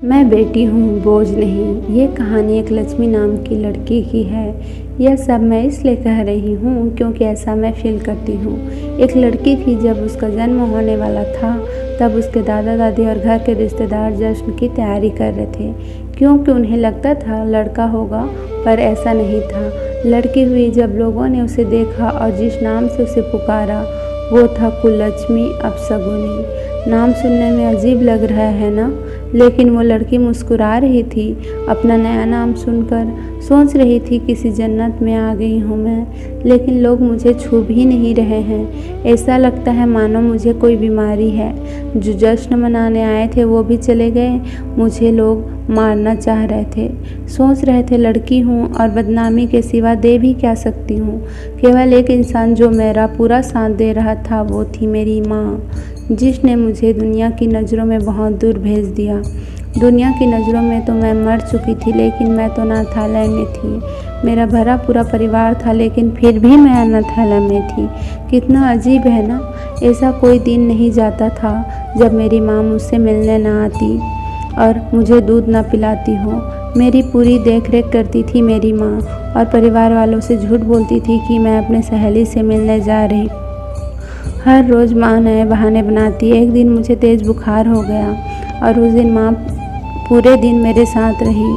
मैं बेटी हूँ, बोझ नहीं। ये कहानी एक लक्ष्मी नाम की लड़की की है। यह सब मैं इसलिए कह रही हूँ क्योंकि ऐसा मैं फील करती हूँ। एक लड़की थी, जब उसका जन्म होने वाला था तब उसके दादा दादी और घर के रिश्तेदार जश्न की तैयारी कर रहे थे, क्योंकि उन्हें लगता था लड़का होगा, पर ऐसा नहीं था। लड़की हुई। जब लोगों ने उसे देखा और जिस नाम से उसे पुकारा वो था कुललक्ष्मी अपशगुनी। नाम सुनने में अजीब लग रहा है ना, लेकिन वो लड़की मुस्कुरा रही थी अपना नया नाम सुनकर। सोच रही थी किसी जन्नत में आ गई हूँ मैं, लेकिन लोग मुझे छू भी नहीं रहे हैं। ऐसा लगता है मानो मुझे कोई बीमारी है। जो जश्न मनाने आए थे वो भी चले गए, मुझे लोग मारना चाह रहे थे। सोच रहे थे लड़की हूँ और बदनामी के सिवा दे भी क्या सकती हूँ। केवल एक इंसान जो मेरा पूरा साथ दे रहा था वो थी मेरी माँ, जिसने मुझे दुनिया की नज़रों में बहुत दूर भेज दिया। दुनिया की नज़रों में तो मैं मर चुकी थी, लेकिन मैं तो अनाथालय में थी। मेरा भरा पूरा परिवार था, लेकिन फिर भी मैं अनाथालय में थी। कितना अजीब है ना। ऐसा कोई दिन नहीं जाता था जब मेरी माँ मुझसे मिलने ना आती और मुझे दूध ना पिलाती हो। मेरी पूरी देख रेख करती थी मेरी माँ, और परिवार वालों से झूठ बोलती थी कि मैं अपने सहेली से मिलने जा रही। हर रोज़ माँ नए बहाने बनाती। एक दिन मुझे तेज़ बुखार हो गया और उस दिन माँ पूरे दिन मेरे साथ रही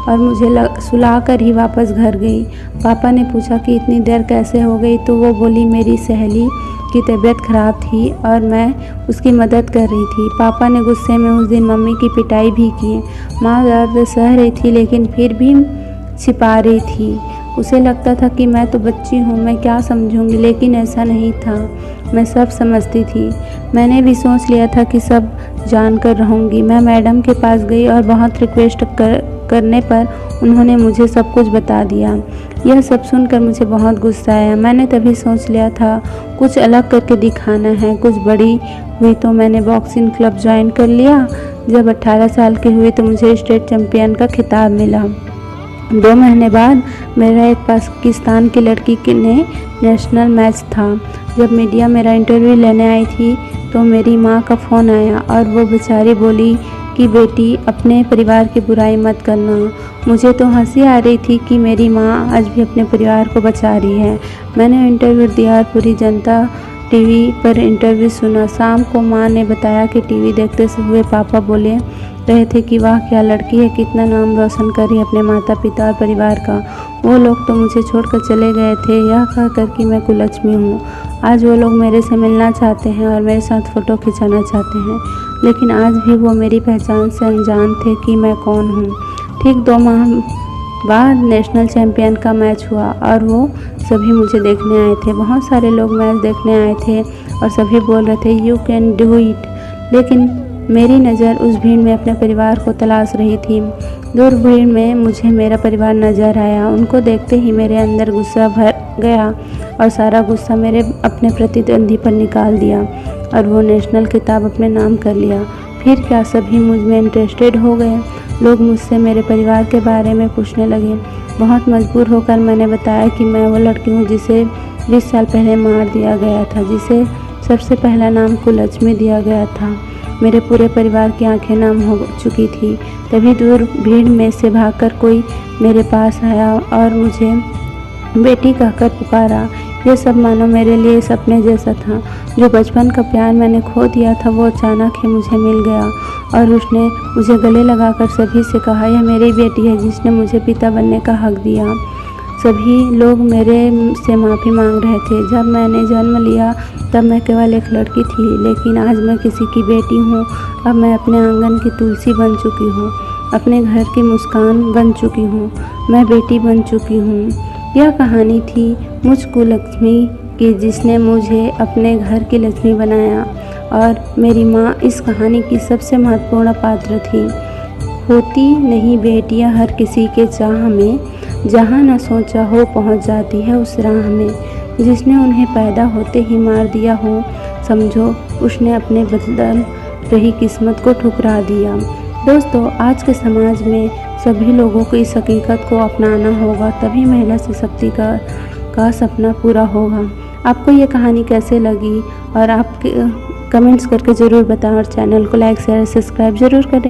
और मुझे सुला कर ही वापस घर गई। पापा ने पूछा कि इतनी देर कैसे हो गई, तो वो बोली मेरी सहेली की तबीयत ख़राब थी और मैं उसकी मदद कर रही थी। पापा ने गुस्से में उस दिन मम्मी की पिटाई भी की। माँ दर्द सह रही थी, लेकिन फिर भी छिपा रही थी। उसे लगता था कि मैं तो बच्ची हूँ, मैं क्या समझूंगी, लेकिन ऐसा नहीं था। मैं सब समझती थी। मैंने भी सोच लिया था कि सब जानकर रहूँगी। मैं मैडम के पास गई और बहुत रिक्वेस्ट करने पर उन्होंने मुझे सब कुछ बता दिया। यह सब सुनकर मुझे बहुत गुस्सा आया। मैंने तभी सोच लिया था कुछ अलग करके दिखाना है। कुछ बड़ी हुई तो मैंने बॉक्सिंग क्लब ज्वाइन कर लिया। जब 18 साल की हुई तो मुझे स्टेट चैम्पियन का खिताब मिला। 2 महीने बाद मेरा एक पाकिस्तान की लड़की के ने नेशनल मैच था। जब मीडिया मेरा इंटरव्यू लेने आई थी तो मेरी माँ का फ़ोन आया और वो बेचारी बोली कि बेटी, अपने परिवार की बुराई मत करना। मुझे तो हंसी आ रही थी कि मेरी माँ आज भी अपने परिवार को बचा रही है। मैंने इंटरव्यू दिया और पूरी जनता टीवी पर इंटरव्यू सुना। शाम को माँ ने बताया कि टीवी देखते हुए पापा बोले रहे थे कि वाह क्या लड़की है, कितना नाम रोशन कर रही है अपने माता पिता और परिवार का। वो लोग तो मुझे छोड़कर चले गए थे, यह कहकर कि मैं कुललक्ष्मी हूँ। आज वो लोग मेरे से मिलना चाहते हैं और मेरे साथ फ़ोटो खिंचाना चाहते हैं, लेकिन आज भी वो मेरी पहचान से अनजान थे कि मैं कौन हूँ। ठीक 2 माह बाद नेशनल चैम्पियन का मैच हुआ और वो सभी मुझे देखने आए थे। बहुत सारे लोग मैच देखने आए थे और सभी बोल रहे थे यू कैन डू इट, लेकिन मेरी नज़र उस भीड़ में अपने परिवार को तलाश रही थी। दूर भीड़ में मुझे मेरा परिवार नज़र आया। उनको देखते ही मेरे अंदर गुस्सा भर गया और सारा गुस्सा मेरे अपने प्रतिद्वंदी पर निकाल दिया और वो नेशनल खिताब अपने नाम कर लिया। फिर क्या सभी मुझ में इंटरेस्टेड हो गए। लोग मुझसे मेरे परिवार के बारे में पूछने लगे। बहुत मजबूर होकर मैंने बताया कि मैं वो लड़की हूँ जिसे 20 साल पहले मार दिया गया था, जिसे सबसे पहला नाम कुललक्ष्मी दिया गया था। मेरे पूरे परिवार की आंखें नम हो चुकी थी। तभी दूर भीड़ में से भागकर कोई मेरे पास आया और मुझे बेटी कहकर पुकारा। ये सब मानो मेरे लिए सपने जैसा था। जो बचपन का प्यार मैंने खो दिया था वो अचानक ही मुझे मिल गया और उसने मुझे गले लगाकर सभी से कहा यह मेरी बेटी है जिसने मुझे पिता बनने का हक दिया। सभी लोग मेरे से माफ़ी मांग रहे थे। जब मैंने जन्म लिया तब मैं केवल एक लड़की थी, लेकिन आज मैं किसी की बेटी हूँ। अब मैं अपने आंगन की तुलसी बन चुकी हूँ, अपने घर की मुस्कान बन चुकी हूँ, मैं बेटी बन चुकी हूँ। यह कहानी थी मुझ कुललक्ष्मी की, जिसने मुझे अपने घर की लक्ष्मी बनाया, और मेरी माँ इस कहानी की सबसे महत्वपूर्ण पात्र थी। होती नहीं बेटियाँ हर किसी के चाह में, जहाँ न सोचा हो पहुँच जाती है उस राह में। जिसने उन्हें पैदा होते ही मार दिया हो, समझो उसने अपने बदल रही किस्मत को ठुकरा दिया। दोस्तों, आज के समाज में सभी लोगों को इस हकीकत को अपनाना होगा, तभी महिला सशक्तिकरण का सपना पूरा होगा। आपको ये कहानी कैसे लगी और आप कमेंट्स करके ज़रूर बताएं और चैनल को लाइक शेयर सब्सक्राइब ज़रूर करें।